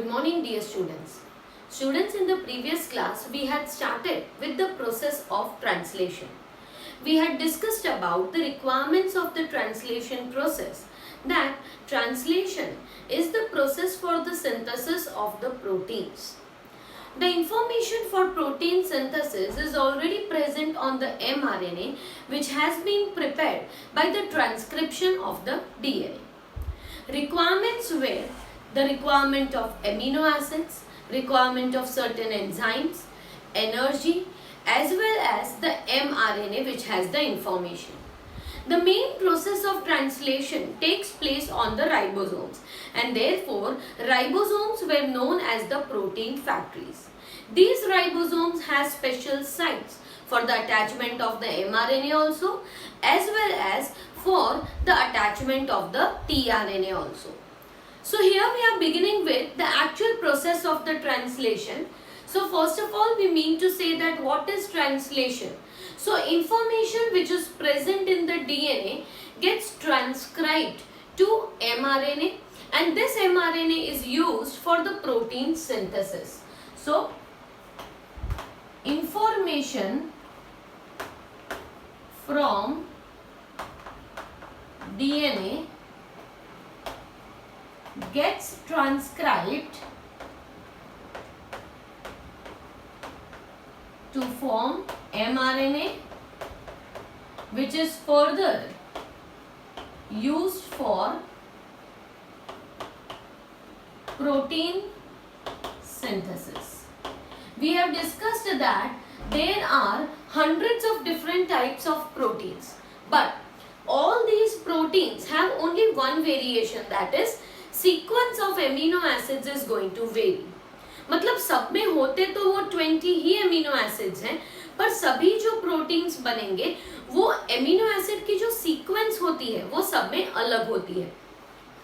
Good morning, dear students. Students, in the previous class, we had started with the process of translation. We had discussed about the requirements of the translation process, that translation is the process for the synthesis of the proteins. The information for protein synthesis is already present on the mRNA, which has been prepared by the transcription of the DNA. Requirements were the requirement of amino acids, requirement of certain enzymes, energy, as well as the mRNA which has the information. The main process of translation takes place on the ribosomes, and therefore ribosomes were known as the protein factories. These ribosomes have special sites for the attachment of the mRNA also, as well as for the attachment of the tRNA also. So here we are beginning with the actual process of the translation. So first of all, we mean to say that what is translation? So information which is present in the DNA gets transcribed to mRNA, and this mRNA is used for the protein synthesis. So information from DNA gets transcribed to form mRNA, which is further used for protein synthesis. We have discussed that there are hundreds of different types of proteins, but all these proteins have only one variation, that is sequence of amino acids is going to vary. मतलब सब में होते तो वो 20 ही amino acids हैं, पर सभी जो प्रोटीन्स बनेंगे वो अमीनो एसिड की जो सीक्वेंस होती है वो सब में अलग होती है,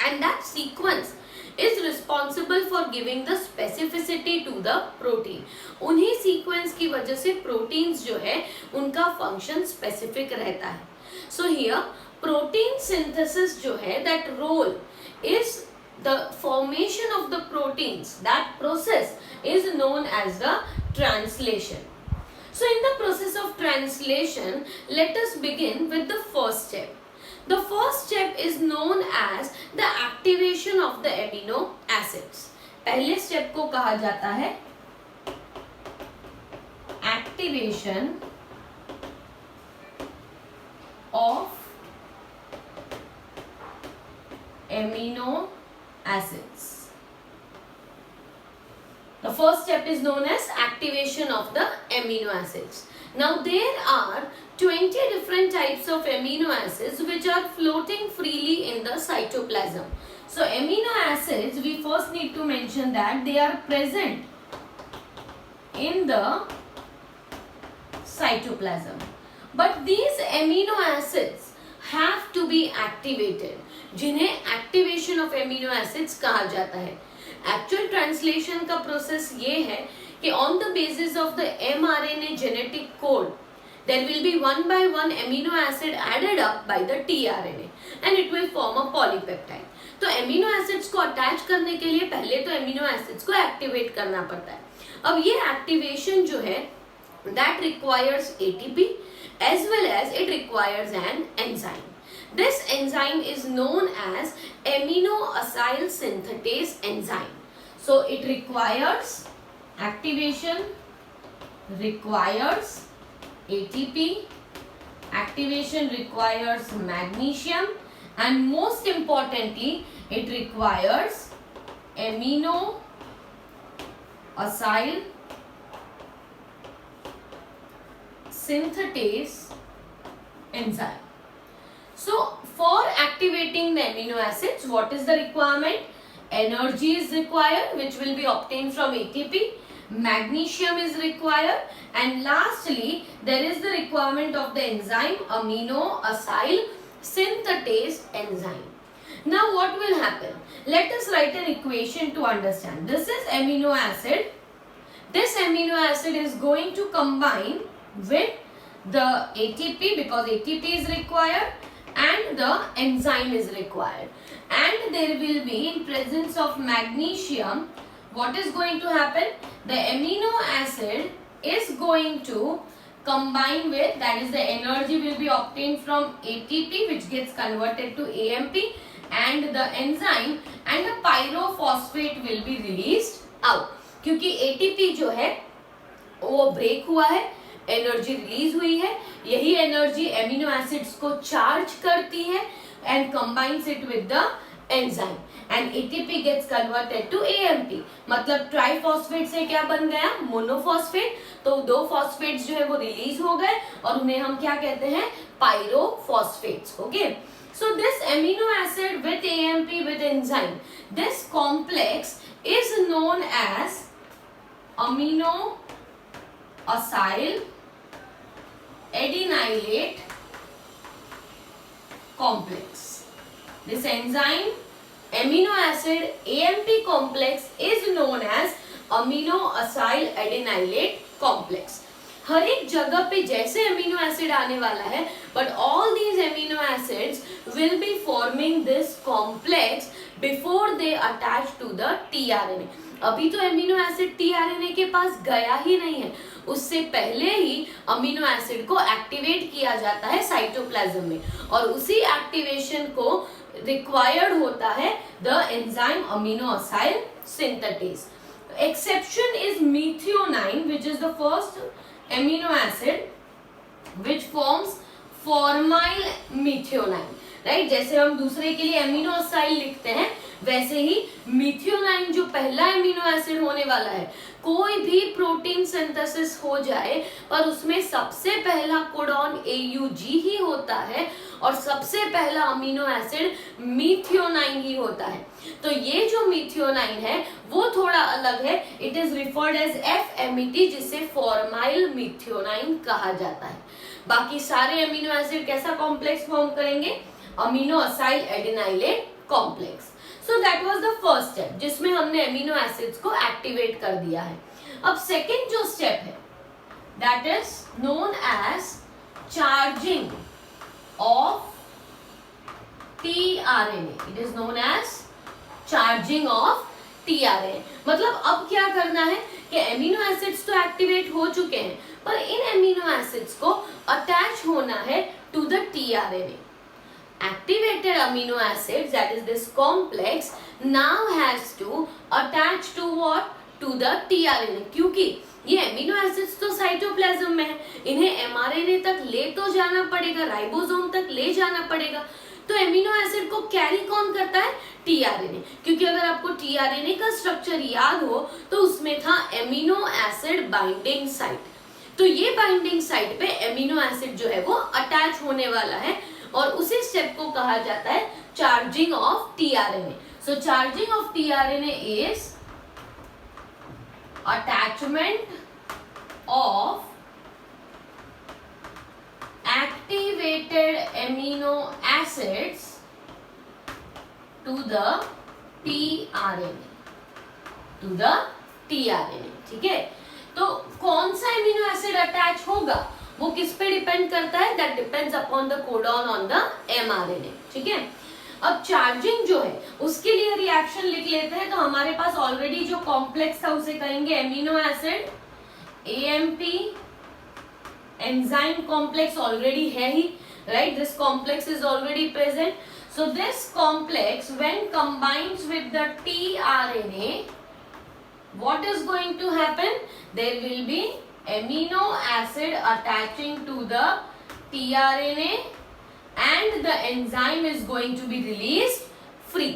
and that sequence is responsible for giving the specificity to the protein. उन्हीं सीक्वेंस की वजह से प्रोटीन्स जो है उनका फंक्शन स्पेसिफिक रहता है. So here protein synthesis जो है, that role is the formation of the proteins. That process is known as the translation. So in the process of translation, let us begin with the first step. The first step is known as the activation of the amino acids. पहले step को कहा जाता है activation of amino acids. The first step is known as activation of the amino acids. Now there are 20 different types of amino acids which are floating freely in the cytoplasm. So amino acids, we first need to mention that they are present in the cytoplasm. But these amino acids have to be activated, जिन्हें activation of amino acids कहा जाता है. Actual translation का process ये है कि on the basis of the mRNA genetic code, there will be one by one amino acid added up by the tRNA and it will form a polypeptide. तो amino acids को attach करने के लिए पहले तो amino acids को activate करना पड़ता है. अब ये activation जो है that requires ATP as well as it requires an enzyme. This enzyme is known as amino acyl synthetase enzyme. So it requires activation, requires ATP, activation requires magnesium, and most importantly it requires amino acyl synthetase enzyme. So for activating the amino acids, what is the requirement? Energy is required, which will be obtained from ATP. Magnesium is required, and lastly there is the requirement of the enzyme amino acyl synthetase enzyme. Now what will happen? Let us write an equation to understand. This is amino acid. This amino acid is going to combine with the ATP because ATP is required and the enzyme is required, and there will be in presence of magnesium what is going to happen? The amino acid is going to combine with, that is the energy will be obtained from ATP which gets converted to AMP, and the enzyme and the pyrophosphate will be released out. क्योंकि ATP जो है वो break हुआ है, energy release हुई है, यही energy amino acids को चार्ज करती है and combines it with the enzyme and ATP gets converted to AMP. मतलब ट्राइफॉस्फेट से क्या बन गया? मोनोफॉस्फेट. तो दो फॉस्फेट्स जो है वो रिलीज हो गए और उन्हें हम क्या कहते हैं? Pyrophosphates. Okay, so this amino acid with AMP with enzyme, this complex is known as amino acyl adenylate complex. This enzyme amino acid AMP complex is known as amino acyl adenylate complex. हर एक जगह पे जैसे amino acid आने वाला है, but all these amino acids will be forming this complex before they attach to the tRNA. अभी तो अमीनो एसिड टीआरएनए के पास गया ही नहीं है, उससे पहले ही अमीनो एसिड को एक्टिवेट किया जाता है साइटोप्लाज्म में, और उसी एक्टिवेशन को रिक्वायर्ड होता है the enzyme amino acyl synthetase. Exception is methionine, which is the first amino acid which forms formyl methionine. Right, जैसे हम दूसरे के लिए अमीनो असाइल लिखते हैं, वैसे ही मिथियोनाइन जो पहला अमीनो एसिड होने वाला है, कोई भी प्रोटीन सिंथेसिस हो जाए पर उसमें सबसे पहला कोडॉन AUG ही होता है और सबसे पहला अमीनो एसिड मिथियोनाइन ही होता है. तो ये जो मिथियोनाइन है वो थोड़ा अलग है. It is referred as FMET, जिसे फॉर्माइल मिथियोनाइन कहा जाता है. बाकी सारे अमीनो एसिड कैसा कॉम्प्लेक्स फॉर्म करेंगे? Amino acyl adenylate complex. So that was the first step जिसमें हमने अमीनो एसिड्स को एक्टिवेट कर दिया है. अब सेकेंड जो स्टेप है that is known as charging of tRNA. It is known as charging of tRNA. मतलब अब क्या करना है कि अमीनो एसिड्स तो एक्टिवेट हो चुके हैं, पर इन अमीनो एसिड्स को अटैच होना है to the tRNA. Activated amino acids, that is this complex, now has to attach to what? To the tRNA. क्योंकि ये अमीनो एसिड्स तो साइटोप्लाज्म में है, इन्हें mRNA तक ले तो जाना पड़ेगा, राइबोसोम तक ले जाना पड़ेगा. तो अमीनो एसिड को कैरी कौन करता है? टीआरएनए. क्योंकि अगर आपको टीआरएनए का स्ट्रक्चर याद हो तो उसमें था अमीनो एसिड बाइंडिंग साइट. तो ये बाइंडिंग साइट पे अमीनो एसिड जो है वो अटैच होने वाला है और उसी स्टेप को कहा जाता है charging of tRNA. So charging of tRNA is attachment of activated amino acids to the tRNA. to the tRNA. ठीक है, तो कौन सा एमिनो एसिड अटैच होगा वो किस पे डिपेंड करता है? That depends upon the codon on the mRNA. ठीक है, अब चार्जिंग जो है उसके लिए रिएक्शन लिख लेते हैं. तो हमारे पास ऑलरेडी जो कॉम्प्लेक्स था उसे कहेंगे amino acid AMP. enzyme complex already है ही, right? This complex is already present. So this complex when combines with the tRNA, what is going to happen? There will be amino acid attaching to the tRNA and the enzyme is going to be released free.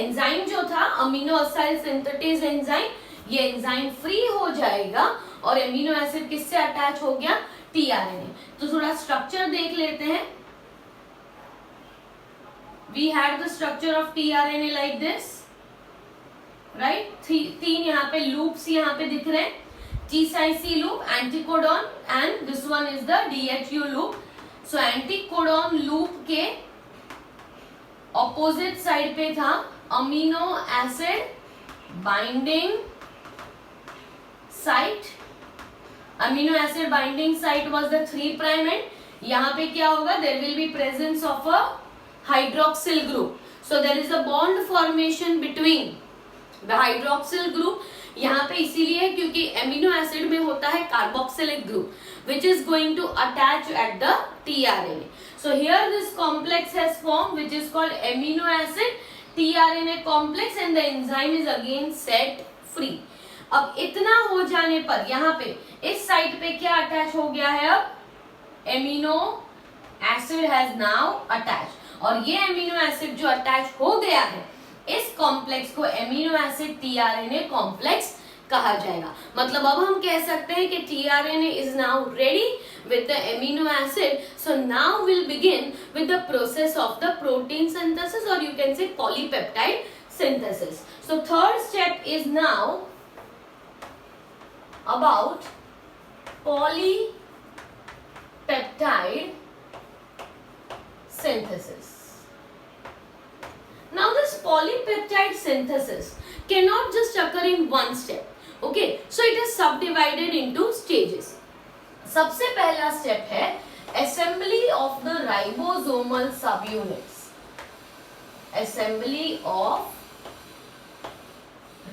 enzyme जो था amino acyl synthetase enzyme, ये enzyme free हो जाएगा और amino acid किससे attach हो गया? TRNA. तो थोड़ा स्ट्रक्चर देख लेते हैं. We had the structure of tRNA like this, right. तीन यहाँ पे लूप्स यहाँ पे दिख रहे हैं. T psi C loop, anticodon end this one is the DHU loop. So anticodon loop के ऑपोजिट साइड पे था amino acid binding site. Amino acid binding site was the 3' end यहाँ पे क्या होगा? There will be presence of a hydroxyl group. So there is a bond formation between the hydroxyl group. यहाँ पे इसीलिए है क्योंकि एमिनो एसिड में होता है carboxylic group which is going to attach at the tRNA. So here this complex has formed which is called amino acid tRNA complex and the enzyme is again set free. अब इतना हो जाने पर यहाँ पे इस साइड पे क्या अटैच हो गया है, अब amino acid has now attach, और ये एमिनो एसिड जो अटैच हो गया है इस कॉम्प्लेक्स को एमिनो एसिड टीआरएनए कॉम्प्लेक्स कहा जाएगा। मतलब अब हम कह सकते हैं कि tRNA is now ready with the amino acid. So now we'll begin with the process of the protein synthesis, or you can say polypeptide synthesis. So third step is now about polypeptide synthesis. Now this polypeptide synthesis cannot just occur in one step. Okay, so it is subdivided into stages. सबसे पहला step है assembly of the ribosomal subunits. Assembly of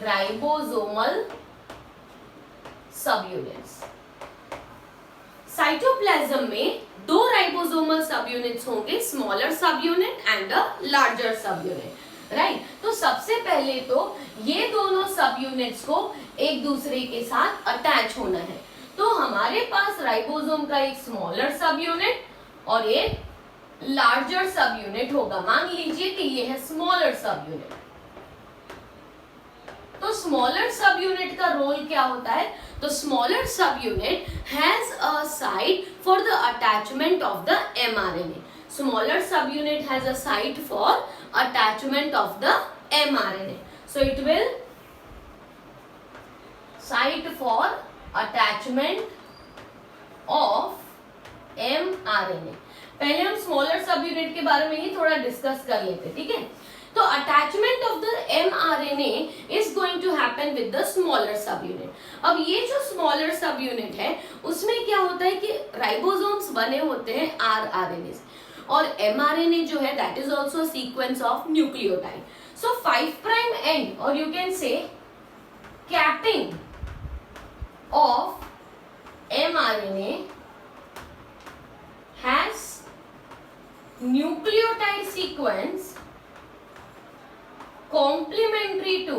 ribosomal subunits. Cytoplasm में दो ribosomal subunits होंगे, smaller subunit and a larger subunit, right. तो सबसे पहले तो ये दोनों सबयूनिट्स को एक दूसरे के साथ अटैच होना है। तो हमारे पास राइबोसोम का एक स्मॉलर सबयूनिट और एक लार्जर सबयूनिट होगा। मान लीजिए कि ये है स्मॉलर सबयूनिट। तो स्मॉलर सबयूनिट का रोल क्या होता है? तो smaller subunit has a site for the attachment of the mRNA. Smaller subunit has a site for attachment of the mRNA. So it will site for attachment of mRNA. पहले हम smaller subunit के बारे में ही थोड़ा discuss कर लेते, ठीक है। तो attachment of the mRNA is going to happen with the smaller subunit. अब ये जो स्मॉलर सबयूनिट है उसमें क्या होता है कि राइबोसोम्स बने होते हैं rRNA, और mRNA जो है that is also a sequence of nucleotide. So 5 prime end, or you can say capping of mRNA has nucleotide sequence complementary to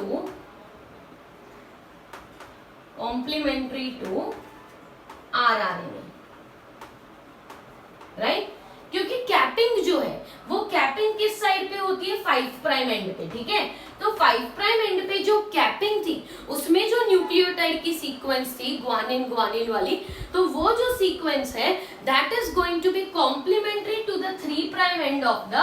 rRNA, right? क्योंकि कैपिंग जो है वो कैपिंग किस साइड पे होती है? 5 प्राइम एंड पे, ठीक है। तो 5 प्राइम एंड पे जो कैपिंग थी उसमें जो न्यूक्लियोटाइड की सीक्वेंस थी ग्वानिन ग्वानिन वाली, तो वो जो सीक्वेंस है that is going to be complementary to the 3 prime end of the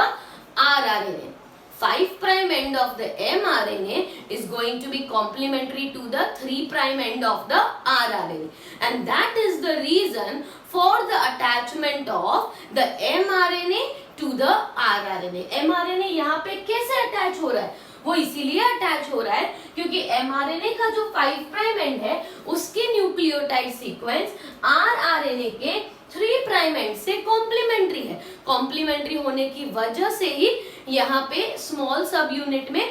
rRNA. 5 prime end of the mRNA is going to be complementary to the 3 prime end of the rRNA, and that is the reason for the attachment of the mRNA to the rRNA. mRNA यहाँ पे कैसे attach हो रहा है? वो इसीलिए attach हो रहा है क्योंकि mRNA का जो 5 प्राइम एंड है उसके न्यूक्लियोटाइड सीक्वेंस rRNA के 3 प्राइम एंड से कॉम्प्लीमेंट्री है। कॉम्प्लीमेंट्री होने की वजह से ही यहाँ पे स्मॉल सब यूनिट में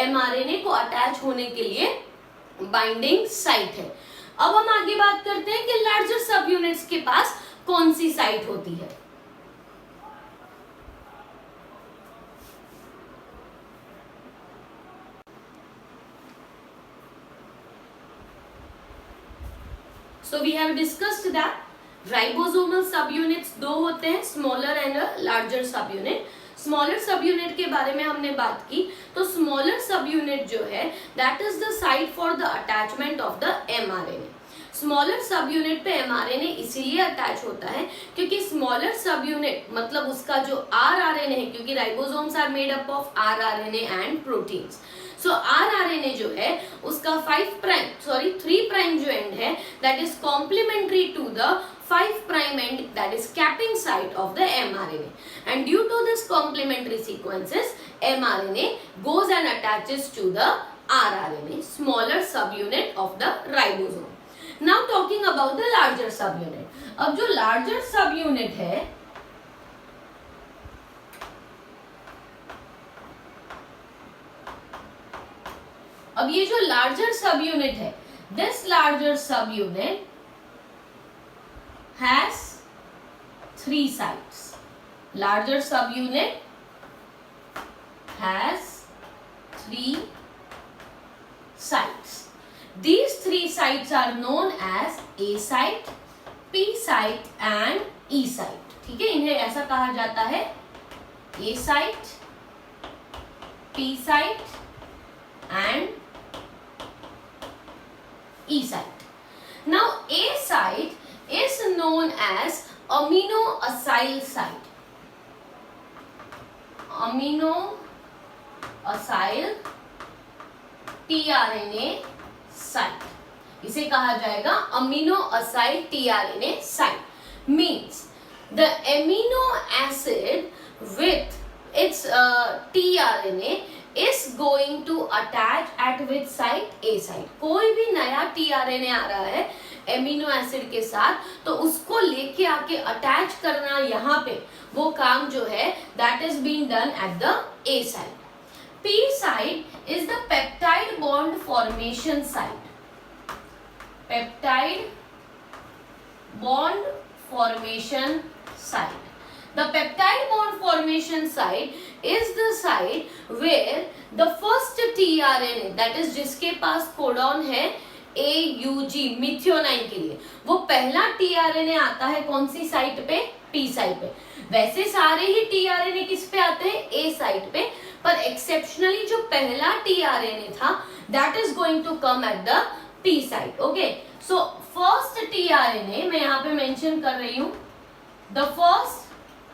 mRNA को अटैच होने के लिए बाइंडिंग साइट है। अब हम आगे बात करते हैं कि लार्जर सब यूनिट्स के पास कौन सी साइट होती है। So we have discussed that ribosomal सब यूनिट्स दो होते हैं, स्मॉलर एंड लार्जर सब यूनिट। स्मॉलर सब यूनिट के बारे में हमने बात की, तो स्मॉलर सब यूनिट जो है that is the site for the attachment of the mRNA। Smaller सब यूनिट पे mRNA इसीलिए अटैच होता है क्योंकि स्मॉलर सब यूनिट मतलब उसका जो rRNA है, क्योंकि ribosomes are made up of rRNA and proteins. So rRNA जो है उसका 3 प्राइम जो एंड है that is complementary to the 5 prime end, that is capping site of the mRNA, and due to this complementary sequences mRNA goes and attaches to the rRNA, smaller subunit of the ribosome. Now talking about the larger subunit. अब जो larger subunit है अब ये जो larger सब unit है This larger subunit has 3 sites. Larger subunit has 3 sites. These 3 sites are known as A site, P site and E site. ठीक है, इन्हें ऐसा कहा जाता है A site, P site and E site. Now A site is known as amino acyl site. Amino acyl tRNA site. इसे कहा जाएगा amino acyl tRNA site. Means the amino acid with its tRNA is going to attach at which site? A site. कोई भी नया tRNA आ रहा है amino acid के साथ, तो उसको लेके आके अटैच करना यहाँ पे, वो काम जो है that is being done at the A site. P site is the peptide bond formation site. Peptide bond formation site. The peptide bond formation site is the site where the first tRNA, that is जिसके पास codon है AUG methionine के लिए, वो पहला tRNA आता है कौन सी site पे? P साइट पे. वैसे सारे ही tRNA किस पे आते हैं? A साइट पे, पर एक्सेप्शनली जो पहला tRNA था that is going to come at the P site. Okay, so first tRNA मैं यहाँ पे मेंशन कर रही हूँ, the first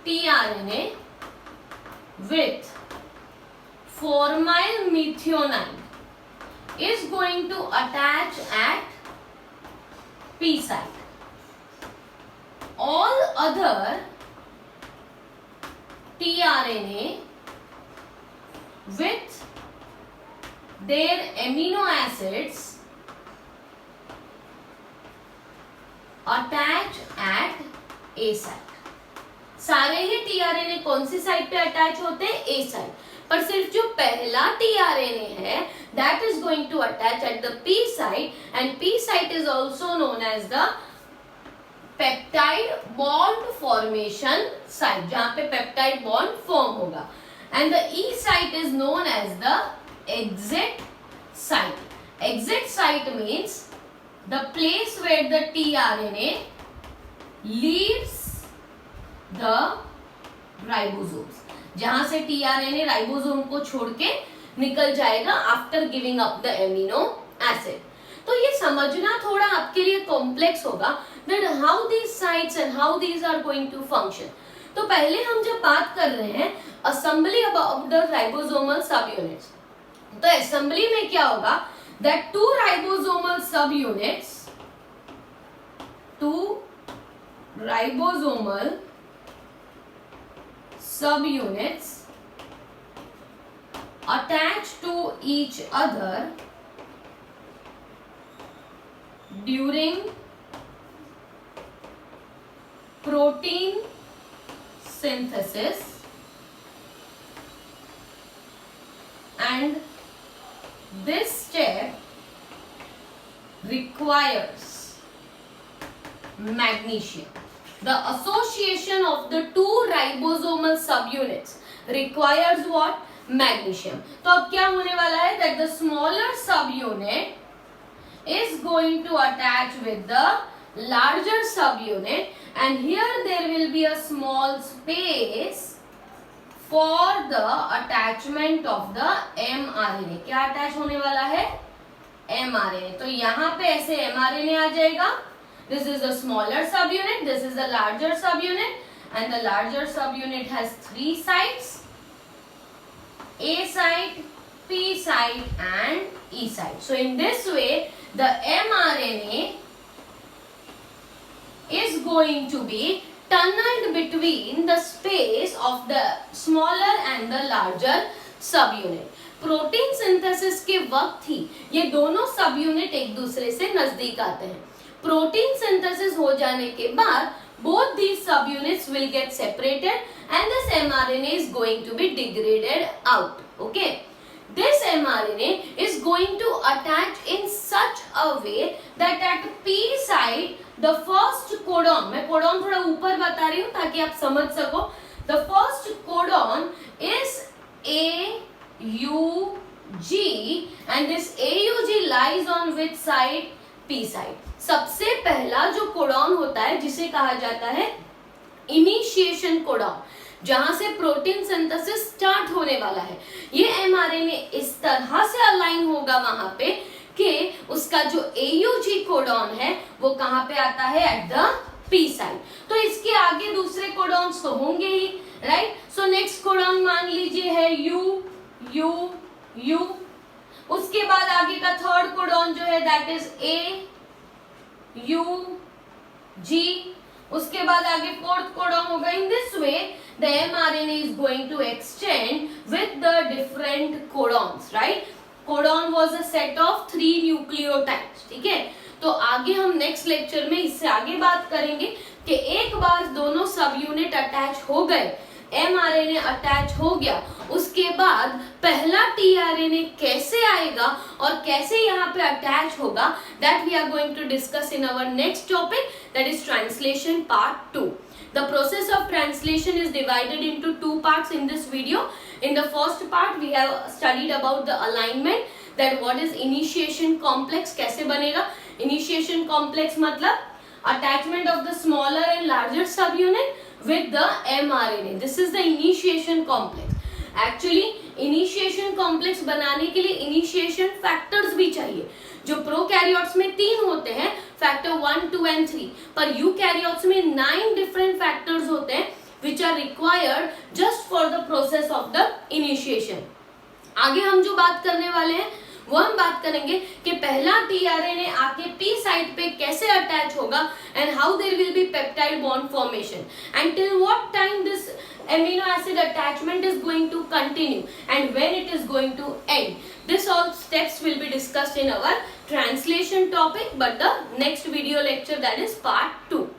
tRNA with formyl methionine is going to attach at P site. All other tRNA with their amino acids attach at A site. सारे ही tRNA कौन सी site पे attach होते हैं? A site. पर सिर्फ जो पहला tRNA है that is going to attach at the P site, and P site is also known as the peptide bond formation site, जहाँ पे peptide bond form होगा. And the E site is known as the exit site. Exit site means the place where the tRNA leaves the ribosomes. जहां से tRNA ribosome को छोड़ के निकल जाएगा after giving up the amino acid. तो ये समझना थोड़ा आपके लिए कॉम्प्लेक्स होगा that how these sites and how these are going to function. तो पहले हम जब बात कर रहे हैं assembly of the ribosomal subunits, तो असेंबली में क्या होगा that two ribosomal subunits attached to each other during protein synthesis, and this step requires magnesium. The association of the two ribosomal subunits requires what? Magnesium. तो अब क्या होने वाला है that the smaller subunit is going to attach with the larger subunit, and here there will be a small space for the attachment of the mRNA. क्या attach होने वाला है? mRNA. तो यहाँ पे ऐसे mRNA आ जाएगा. This is the smaller subunit, this is the larger subunit, and the larger subunit has 3 sites: A site, P site and E site. So in this way the mRNA is going to be tunneled between the space of the smaller and the larger subunit. Protein synthesis के वक्त ही ये दोनों सब unit एक दूसरे से नजदीक आते हैं. प्रोटीन सिंथेसिस हो जाने के बाद both these subunits will get separated and this mRNA is going to be degraded out. Okay. this mRNA is going to attach in such a way that at P side the first codon, मैं codon थोड़ा ऊपर बता रही हूँ ताकि आप समझ सको, the first codon is AUG and this AUG lies on which side? P side. सबसे पहला जो कोडॉन होता है जिसे कहा जाता है इनिशिएशन कोडॉन, जहां से प्रोटीन सिंथेसिस स्टार्ट होने वाला है, ये एमआरएनए इस तरह से अलाइन होगा वहां पे कि उसका जो AUG कोडॉन है वो कहां पे आता है? At the P side. तो इसके आगे दूसरे कोडॉन्स तो होंगे ही, राइट. सो नेक्स्ट कोडॉन मान लीजिए है U. उसके बाद आगे का थर्ड कोडॉन जो है दैट इज AUG. उसके बाद आगे फोर्थ कोडॉन होगा. In this way the mRNA is going to extend with the different codons, right? Codon was a set of 3 nucleotides. ठीक है, तो आगे हम नेक्स्ट लेक्चर में इससे आगे बात करेंगे कि एक बार दोनों सब यूनिट अटैच हो गए, mRNA अटैच हो गया, उसके बाद पहला tRNA कैसे आएगा और कैसे यहाँ पे अटैच होगा, that we are going to discuss in our next topic, that is translation part 2. The process of translation is divided into 2 parts in this video. In the first part we have studied about the alignment, that what is initiation complex, कैसे बनेगा. Initiation complex मतलब attachment of the smaller and larger subunit with the mRNA. This is the initiation complex. Actually initiation complex बनाने के लिए initiation factors भी चाहिए, जो prokaryotes में 3 होते हैं, फैक्टर 1, 2 and 3, पर यूकैरियोट्स में 9 डिफरेंट फैक्टर्स होते हैं which are required just for the process of the initiation. आगे हम जो बात करने वाले हैं वो हम बात करेंगे कि पहला tRNA आके P साइड पे कैसे अटैच होगा and how there will be peptide bond formation and till what time this amino acid attachment is going to continue and when it is going to end. This all steps will be discussed in our translation topic, but the next video lecture, that is part 2.